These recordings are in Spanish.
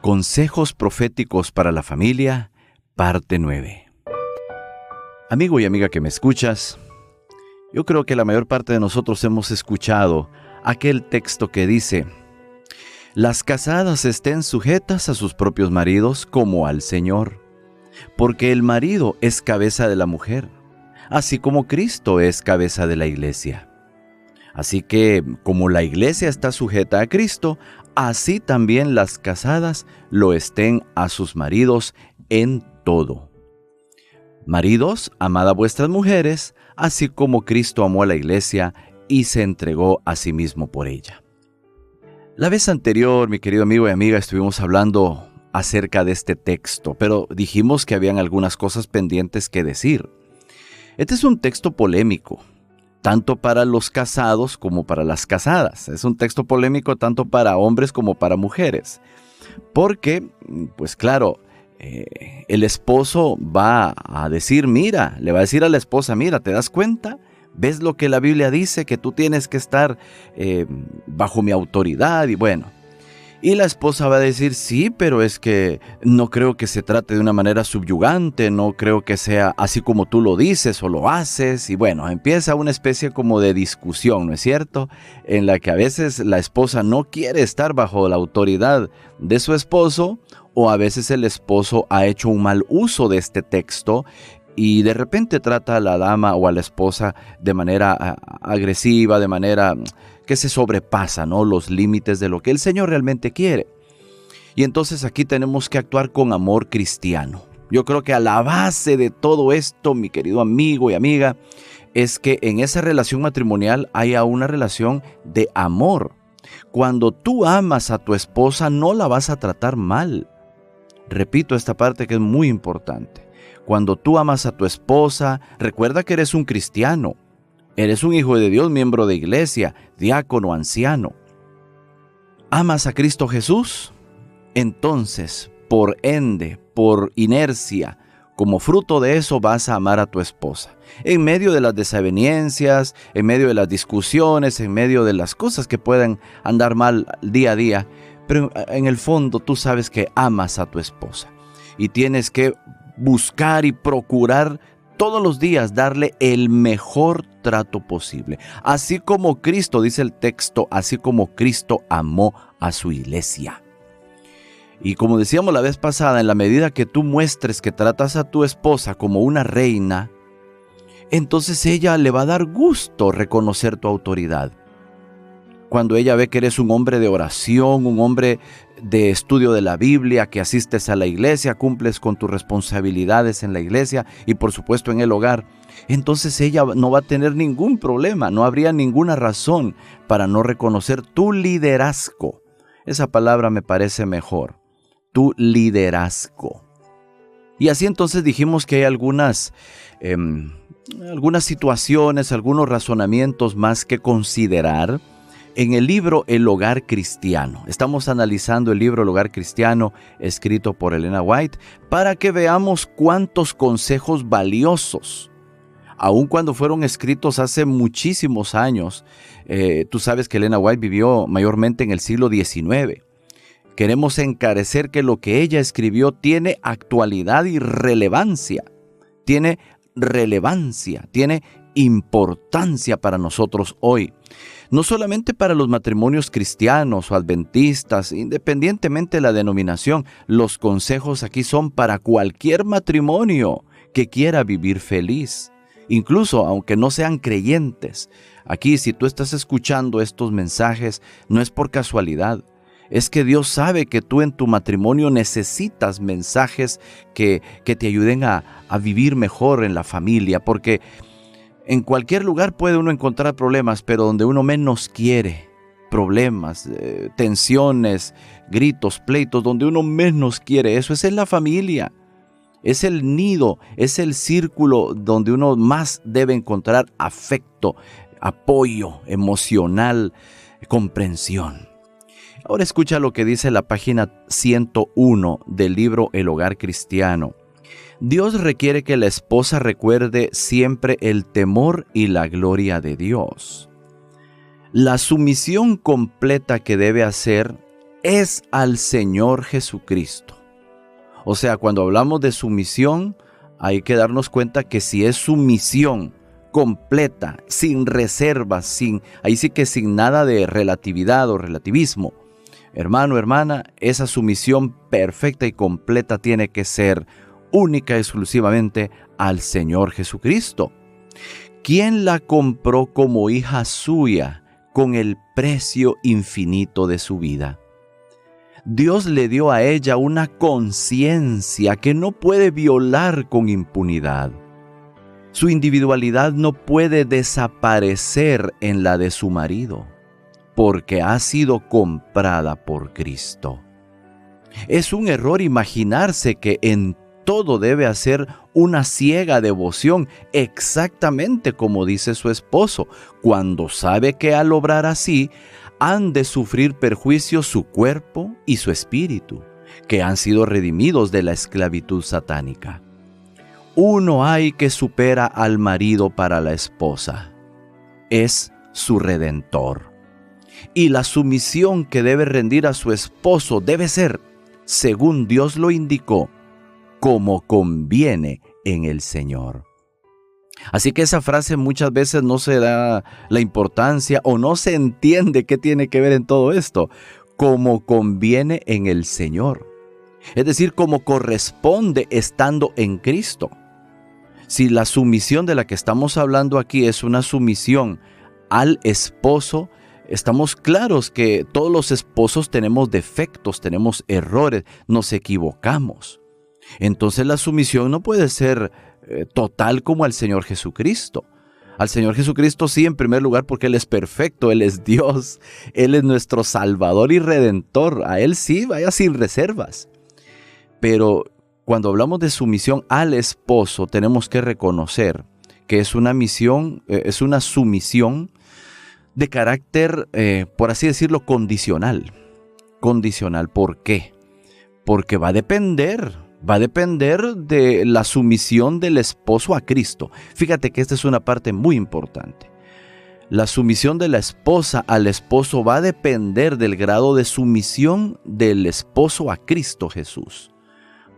Consejos proféticos para la familia, parte 9. Amigo y amiga que me escuchas, yo creo que la mayor parte de nosotros hemos escuchado aquel texto que dice: las casadas estén sujetas a sus propios maridos como al Señor, porque el marido es cabeza de la mujer, así como Cristo es cabeza de la iglesia. Así que, como la iglesia está sujeta a Cristo, así también las casadas lo estén a sus maridos en todo. Maridos, amad a vuestras mujeres, así como Cristo amó a la iglesia y se entregó a sí mismo por ella. La vez anterior, mi querido amigo y amiga, estuvimos hablando acerca de este texto, pero dijimos que habían algunas cosas pendientes que decir. Este es un texto polémico, tanto para los casados como para las casadas. Es un texto polémico tanto para hombres como para mujeres. Porque, pues claro, el esposo va a decir, le va a decir a la esposa, mira, ¿te das cuenta? ¿Ves lo que la Biblia dice? Que tú tienes que estar bajo mi autoridad y bueno. Y la esposa va a decir, sí, pero es que no creo que se trate de una manera subyugante, no creo que sea así como tú lo dices o lo haces. Y bueno, empieza una especie como de discusión, ¿no es cierto? En la que a veces la esposa no quiere estar bajo la autoridad de su esposo, o a veces el esposo ha hecho un mal uso de este texto y de repente trata a la dama o a la esposa de manera agresiva, de manera que se sobrepasa, ¿no?, los límites de lo que el Señor realmente quiere. Y entonces aquí tenemos que actuar con amor cristiano. Yo creo que a la base de todo esto, mi querido amigo y amiga, es que en esa relación matrimonial haya una relación de amor. Cuando tú amas a tu esposa, no la vas a tratar mal. Repito esta parte que es muy importante. Cuando tú amas a tu esposa, recuerda que eres un cristiano. Eres un hijo de Dios, miembro de iglesia, diácono, anciano. ¿Amas a Cristo Jesús? Entonces, por ende, por inercia, como fruto de eso vas a amar a tu esposa. En medio de las desavenencias, en medio de las discusiones, en medio de las cosas que puedan andar mal día a día, pero en el fondo tú sabes que amas a tu esposa. Y tienes que buscar y procurar todos los días darle el mejor trato posible. Así como Cristo, dice el texto, así como Cristo amó a su iglesia. Y como decíamos la vez pasada, en la medida que tú muestres que tratas a tu esposa como una reina, entonces ella le va a dar gusto reconocer tu autoridad. Cuando ella ve que eres un hombre de oración, un hombre de estudio de la Biblia, que asistes a la iglesia, cumples con tus responsabilidades en la iglesia y por supuesto en el hogar, entonces ella no va a tener ningún problema, no habría ninguna razón para no reconocer tu liderazgo. Esa palabra me parece mejor, tu liderazgo. Y así entonces dijimos que hay algunas situaciones, algunos razonamientos más que considerar en el libro El Hogar Cristiano. Estamos analizando el libro El Hogar Cristiano, escrito por Elena White, para que veamos cuántos consejos valiosos, aun cuando fueron escritos hace muchísimos años. Tú sabes que Elena White vivió mayormente en el siglo XIX. Queremos encarecer que lo que ella escribió tiene actualidad y relevancia. Tiene importancia para nosotros hoy. No solamente para los matrimonios cristianos o adventistas, independientemente de la denominación, los consejos aquí son para cualquier matrimonio que quiera vivir feliz. Incluso aunque no sean creyentes. Aquí, si tú estás escuchando estos mensajes, no es por casualidad. Es que Dios sabe que tú en tu matrimonio necesitas mensajes que te ayuden a vivir mejor en la familia, porque en cualquier lugar puede uno encontrar problemas, pero donde uno menos quiere problemas, tensiones, gritos, pleitos, donde uno menos quiere, eso es en la familia. Es el nido, es el círculo donde uno más debe encontrar afecto, apoyo emocional, comprensión. Ahora escucha lo que dice la página 101 del libro El Hogar Cristiano. Dios requiere que la esposa recuerde siempre el temor y la gloria de Dios. La sumisión completa que debe hacer es al Señor Jesucristo. O sea, cuando hablamos de sumisión, hay que darnos cuenta que si es sumisión completa, sin reservas, ahí sí que sin nada de relatividad o relativismo, hermano, hermana, esa sumisión perfecta y completa tiene que ser única y exclusivamente al Señor Jesucristo, quien la compró como hija suya con el precio infinito de su vida. Dios le dio a ella una conciencia que no puede violar con impunidad. Su individualidad no puede desaparecer en la de su marido, porque ha sido comprada por Cristo. Es un error imaginarse que en todo debe hacer una ciega devoción, exactamente como dice su esposo, cuando sabe que al obrar así, han de sufrir perjuicio su cuerpo y su espíritu, que han sido redimidos de la esclavitud satánica. Uno hay que supera al marido para la esposa. Es su redentor. Y la sumisión que debe rendir a su esposo debe ser, según Dios lo indicó, como conviene en el Señor. Así que esa frase muchas veces no se da la importancia o no se entiende qué tiene que ver en todo esto. Como conviene en el Señor. Es decir, como corresponde estando en Cristo. Si la sumisión de la que estamos hablando aquí es una sumisión al esposo, estamos claros que todos los esposos tenemos defectos, tenemos errores, nos equivocamos. Entonces la sumisión no puede ser total como al Señor Jesucristo. Al Señor Jesucristo sí, en primer lugar, porque Él es perfecto, Él es Dios, Él es nuestro Salvador y Redentor. A Él sí, vaya sin reservas. Pero cuando hablamos de sumisión al esposo, tenemos que reconocer que es una sumisión de carácter, por así decirlo, condicional. Condicional, ¿por qué? Porque va a depender de la sumisión del esposo a Cristo. Fíjate que esta es una parte muy importante. La sumisión de la esposa al esposo va a depender del grado de sumisión del esposo a Cristo Jesús.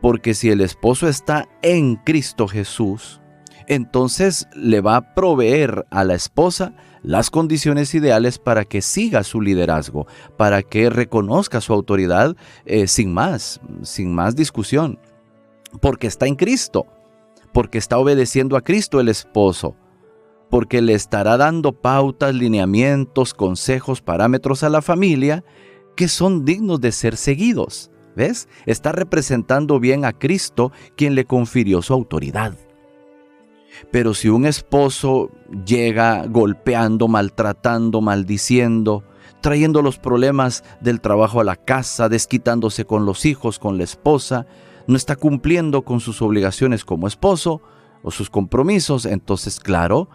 Porque si el esposo está en Cristo Jesús, entonces le va a proveer a la esposa las condiciones ideales para que siga su liderazgo, para que reconozca su autoridad sin más discusión. Porque está en Cristo, porque está obedeciendo a Cristo el esposo, porque le estará dando pautas, lineamientos, consejos, parámetros a la familia que son dignos de ser seguidos. ¿Ves? Está representando bien a Cristo, quien le confirió su autoridad. Pero si un esposo llega golpeando, maltratando, maldiciendo, trayendo los problemas del trabajo a la casa, desquitándose con los hijos, con la esposa, no está cumpliendo con sus obligaciones como esposo o sus compromisos, entonces claro,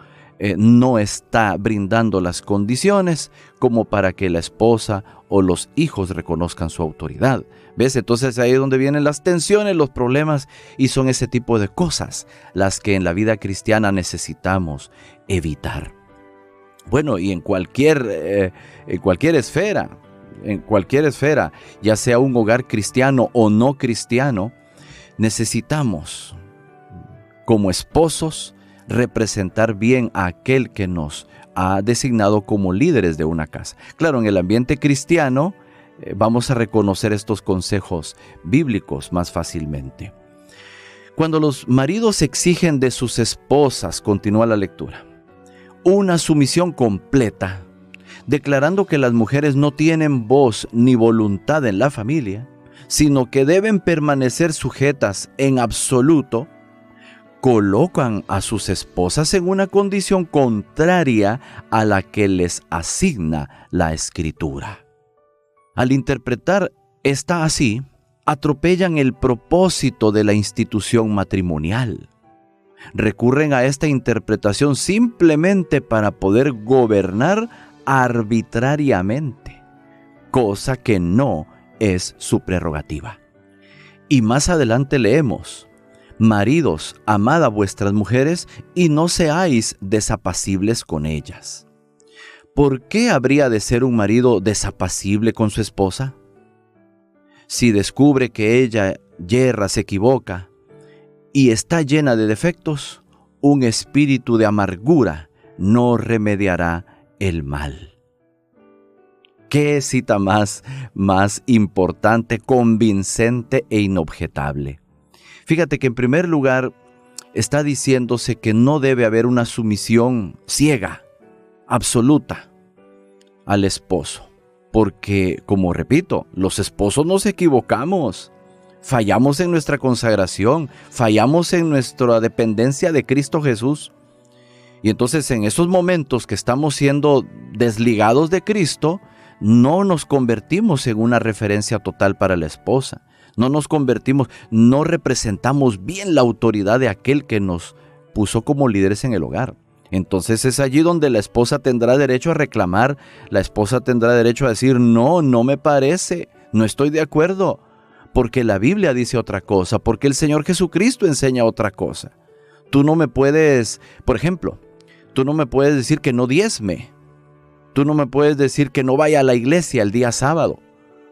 no está brindando las condiciones como para que la esposa o los hijos reconozcan su autoridad. ¿Ves? Entonces ahí es donde vienen las tensiones, los problemas, y son ese tipo de cosas las que en la vida cristiana necesitamos evitar. Bueno, y en cualquier esfera, ya sea un hogar cristiano o no cristiano, necesitamos, como esposos, representar bien a aquel que nos ha designado como líderes de una casa. Claro, en el ambiente cristiano vamos a reconocer estos consejos bíblicos más fácilmente. Cuando los maridos exigen de sus esposas, continúa la lectura, una sumisión completa, declarando que las mujeres no tienen voz ni voluntad en la familia, sino que deben permanecer sujetas en absoluto, colocan a sus esposas en una condición contraria a la que les asigna la Escritura. Al interpretar esta así, atropellan el propósito de la institución matrimonial. Recurren a esta interpretación simplemente para poder gobernar arbitrariamente, cosa que no es su prerrogativa. Y más adelante leemos: maridos, amad a vuestras mujeres y no seáis desapacibles con ellas. ¿Por qué habría de ser un marido desapacible con su esposa? si descubre que ella yerra, se equivoca y está llena de defectos, un espíritu de amargura no remediará el mal. ¿Qué cita más importante, convincente e inobjetable? Fíjate que en primer lugar está diciéndose que no debe haber una sumisión ciega, absoluta, al esposo. Porque, como repito, los esposos nos equivocamos. Fallamos en nuestra consagración, fallamos en nuestra dependencia de Cristo Jesús. Y entonces en esos momentos que estamos siendo desligados de Cristo, no nos convertimos en una referencia total para la esposa. No nos convertimos, no representamos bien la autoridad de aquel que nos puso como líderes en el hogar. Entonces es allí donde la esposa tendrá derecho a reclamar, la esposa tendrá derecho a decir, no me parece, no estoy de acuerdo. Porque la Biblia dice otra cosa, porque el Señor Jesucristo enseña otra cosa. Tú no me puedes, por ejemplo, tú no me puedes decir que no diezme. Tú no me puedes decir que no vaya a la iglesia el día sábado.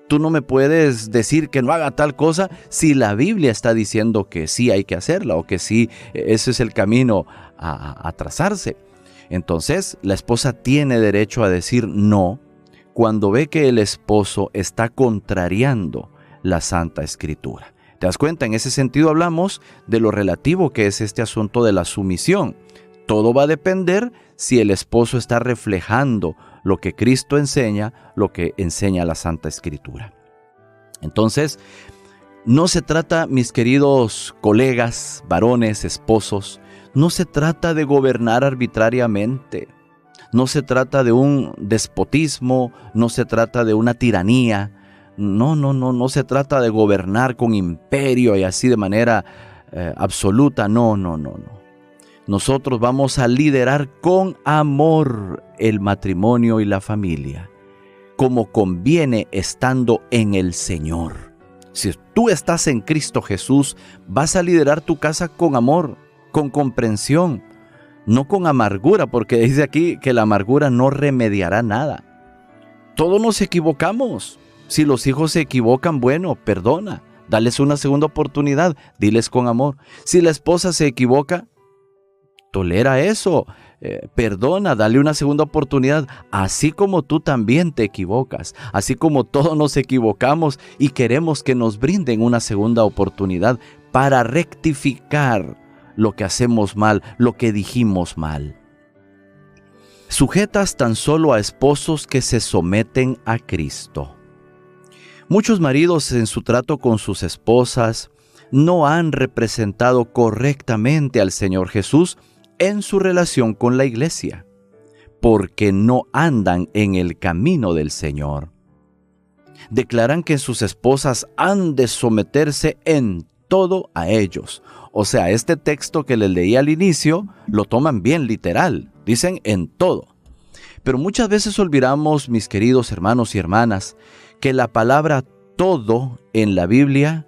Tú no me puedes decir que no haga tal cosa si la Biblia está diciendo que sí hay que hacerla o que sí, ese es el camino a trazarse. Entonces, la esposa tiene derecho a decir no cuando ve que el esposo está contrariando la Santa Escritura. ¿Te das cuenta? En ese sentido hablamos de lo relativo que es este asunto de la sumisión. Todo va a depender si el esposo está reflejando lo que Cristo enseña, lo que enseña la Santa Escritura. Entonces, no se trata, mis queridos colegas, varones, esposos, no se trata de gobernar arbitrariamente. No se trata de un despotismo, no se trata de una tiranía. No se trata de gobernar con imperio y así de manera absoluta. No. Nosotros vamos a liderar con amor el matrimonio y la familia, como conviene estando en el Señor. Si tú estás en Cristo Jesús, vas a liderar tu casa con amor, con comprensión, no con amargura, porque dice aquí que la amargura no remediará nada. Todos nos equivocamos. Si los hijos se equivocan, bueno, perdona, dales una segunda oportunidad, diles con amor. Si la esposa se equivoca, tolera eso, perdona, dale una segunda oportunidad, así como tú también te equivocas, así como todos nos equivocamos y queremos que nos brinden una segunda oportunidad para rectificar lo que hacemos mal, lo que dijimos mal. Sujetas tan solo a esposos que se someten a Cristo. Muchos maridos en su trato con sus esposas no han representado correctamente al Señor Jesús en su relación con la iglesia, porque no andan en el camino del Señor. Declaran que sus esposas han de someterse en todo a ellos. O sea, este texto que les leí al inicio lo toman bien literal, dicen en todo. Pero muchas veces olvidamos, mis queridos hermanos y hermanas, que la palabra todo en la Biblia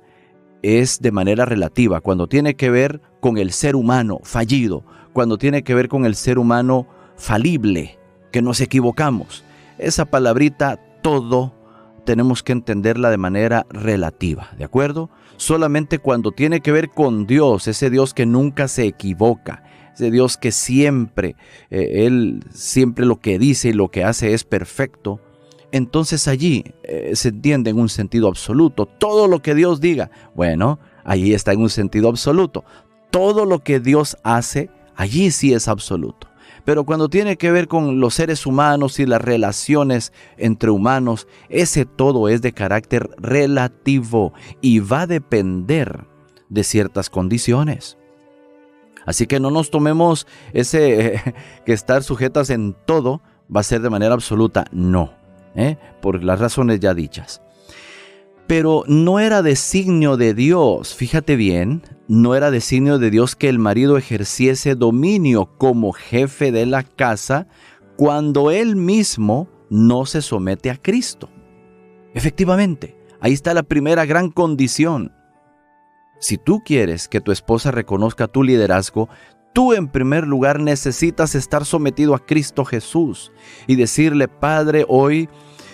es de manera relativa, cuando tiene que ver con el ser humano fallido, cuando tiene que ver con el ser humano falible, que nos equivocamos. Esa palabrita todo tenemos que entenderla de manera relativa, ¿de acuerdo? Solamente cuando tiene que ver con Dios, ese Dios que nunca se equivoca, ese Dios que siempre, Él siempre lo que dice y lo que hace es perfecto, entonces allí se entiende en un sentido absoluto. Todo lo que Dios diga, bueno, allí está en un sentido absoluto. Todo lo que Dios hace, allí sí es absoluto. Pero cuando tiene que ver con los seres humanos y las relaciones entre humanos, ese todo es de carácter relativo y va a depender de ciertas condiciones. Así que no nos tomemos que estar sujetas en todo va a ser de manera absoluta, no. Por las razones ya dichas. Pero no era designio de Dios, fíjate bien, no era designio de Dios que el marido ejerciese dominio como jefe de la casa cuando él mismo no se somete a Cristo. Efectivamente, ahí está la primera gran condición. Si tú quieres que tu esposa reconozca tu liderazgo, tú en primer lugar necesitas estar sometido a Cristo Jesús y decirle: Padre, hoy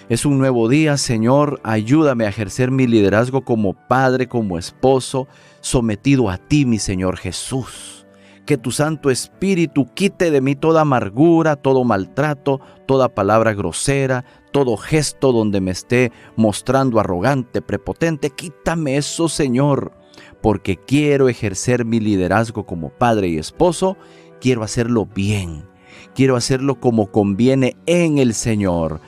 Es un nuevo día, Señor, ayúdame a ejercer mi liderazgo como padre, como esposo, sometido a ti, mi Señor Jesús. Que tu Santo Espíritu quite de mí toda amargura, todo maltrato, toda palabra grosera, todo gesto donde me esté mostrando arrogante, prepotente. Quítame eso, Señor, porque quiero ejercer mi liderazgo como padre y esposo. Quiero hacerlo bien, quiero hacerlo como conviene en el Señor,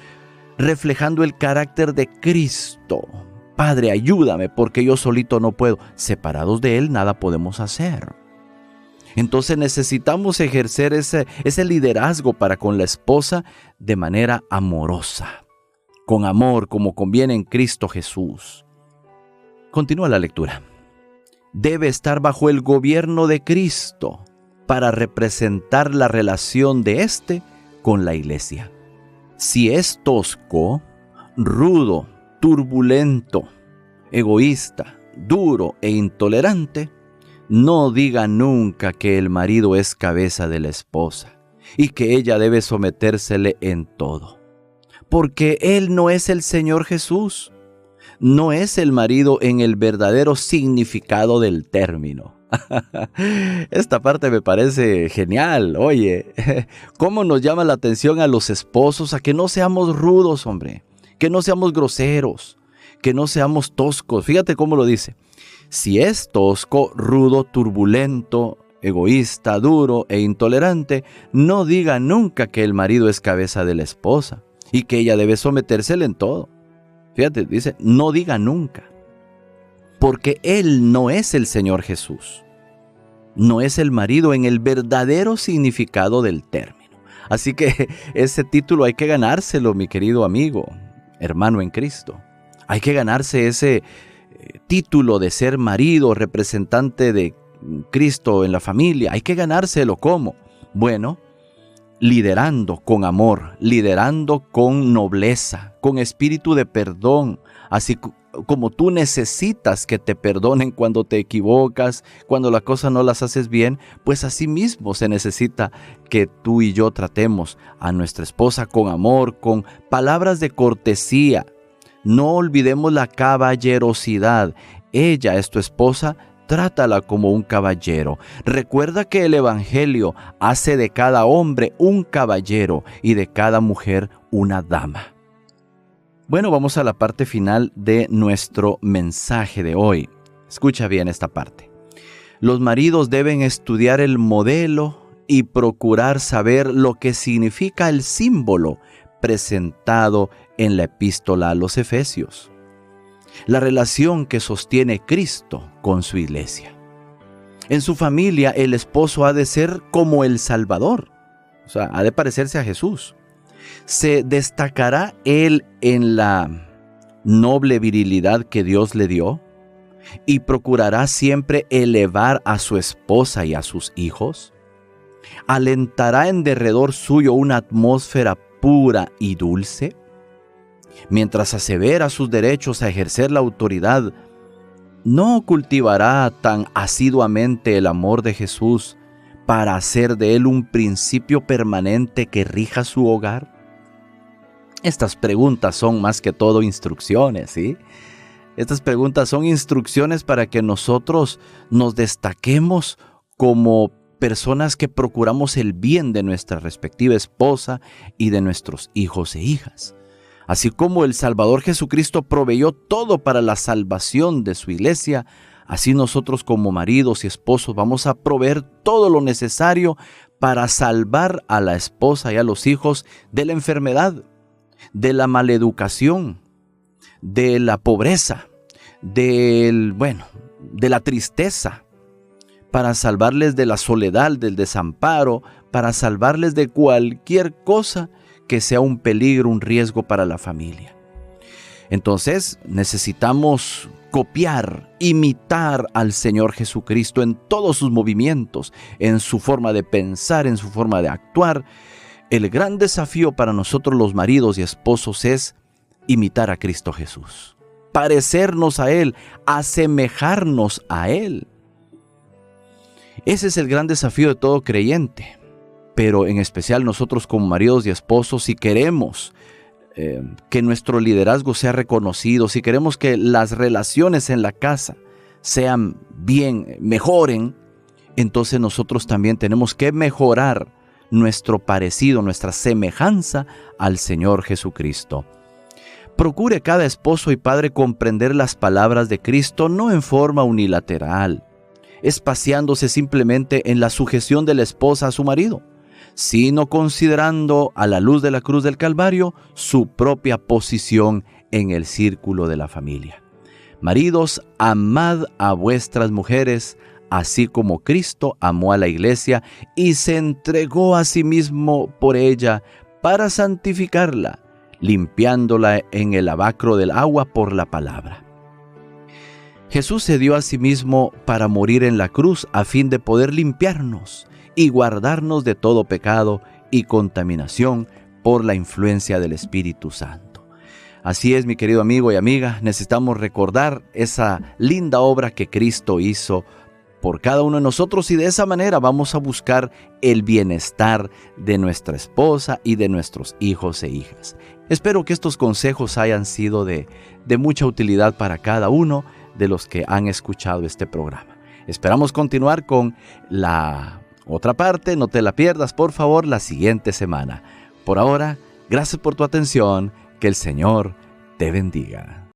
reflejando el carácter de Cristo. Padre, ayúdame porque yo solito no puedo. Separados de Él nada podemos hacer. Entonces necesitamos ejercer ese liderazgo para con la esposa de manera amorosa, con amor, como conviene en Cristo Jesús. Continúa la lectura. Debe estar bajo el gobierno de Cristo para representar la relación de éste con la iglesia. Si es tosco, rudo, turbulento, egoísta, duro e intolerante, no diga nunca que el marido es cabeza de la esposa y que ella debe sometérsele en todo. Porque Él no es el Señor Jesús, no es el marido en el verdadero significado del término. Esta parte me parece genial. Oye, ¿cómo nos llama la atención a los esposos a que no seamos rudos, hombre? Que no seamos groseros, que no seamos toscos. Fíjate cómo lo dice. Si es tosco, rudo, turbulento, egoísta, duro e intolerante, no diga nunca que el marido es cabeza de la esposa y que ella debe sometérsele en todo. Fíjate, dice, no diga nunca. Porque Él no es el Señor Jesús. No es el marido en el verdadero significado del término. Así que ese título hay que ganárselo, mi querido amigo, hermano en Cristo. Hay que ganarse ese título de ser marido, representante de Cristo en la familia. Hay que ganárselo. ¿Cómo? Bueno, liderando con amor, liderando con nobleza, con espíritu de perdón, así como tú necesitas que te perdonen cuando te equivocas, cuando las cosas no las haces bien, pues así mismo se necesita que tú y yo tratemos a nuestra esposa con amor, con palabras de cortesía. No olvidemos la caballerosidad. Ella es tu esposa, trátala como un caballero. Recuerda que el Evangelio hace de cada hombre un caballero y de cada mujer una dama. Bueno, vamos a la parte final de nuestro mensaje de hoy. Escucha bien esta parte. Los maridos deben estudiar el modelo y procurar saber lo que significa el símbolo presentado en la epístola a los Efesios. La relación que sostiene Cristo con su iglesia. En su familia, el esposo ha de ser como el Salvador. O sea, ha de parecerse a Jesús. Se destacará él en la noble virilidad que Dios le dio y procurará siempre elevar a su esposa y a sus hijos. Alentará en derredor suyo una atmósfera pura y dulce, mientras asevera sus derechos a ejercer la autoridad. No cultivará tan asiduamente el amor de Jesús para hacer de él un principio permanente que rija su hogar. Estas preguntas son más que todo instrucciones, ¿sí? Estas preguntas son instrucciones para que nosotros nos destaquemos como personas que procuramos el bien de nuestra respectiva esposa y de nuestros hijos e hijas. Así como el Salvador Jesucristo proveyó todo para la salvación de su iglesia, así nosotros como maridos y esposos vamos a proveer todo lo necesario para salvar a la esposa y a los hijos de la enfermedad, de la maleducación, de la pobreza, de la tristeza, para salvarles de la soledad, del desamparo, para salvarles de cualquier cosa que sea un peligro, un riesgo para la familia. Entonces necesitamos copiar, imitar al Señor Jesucristo en todos sus movimientos, en su forma de pensar, en su forma de actuar. El gran desafío para nosotros los maridos y esposos es imitar a Cristo Jesús, parecernos a Él, asemejarnos a Él. Ese es el gran desafío de todo creyente, pero en especial nosotros como maridos y esposos, si queremos que nuestro liderazgo sea reconocido, si queremos que las relaciones en la casa sean bien, mejoren, entonces nosotros también tenemos que mejorar nuestro parecido, nuestra semejanza al Señor Jesucristo. Procure cada esposo y padre comprender las palabras de Cristo no en forma unilateral, espaciándose simplemente en la sujeción de la esposa a su marido, sino considerando a la luz de la cruz del Calvario su propia posición en el círculo de la familia. Maridos, amad a vuestras mujeres, así como Cristo amó a la iglesia y se entregó a sí mismo por ella para santificarla, limpiándola en el lavacro del agua por la palabra. Jesús se dio a sí mismo para morir en la cruz a fin de poder limpiarnos y guardarnos de todo pecado y contaminación por la influencia del Espíritu Santo. Así es, mi querido amigo y amiga, necesitamos recordar esa linda obra que Cristo hizo por cada uno de nosotros y de esa manera vamos a buscar el bienestar de nuestra esposa y de nuestros hijos e hijas. Espero que estos consejos hayan sido de mucha utilidad para cada uno de los que han escuchado este programa. Esperamos continuar con la otra parte, no te la pierdas por favor la siguiente semana. Por ahora, gracias por tu atención, que el Señor te bendiga.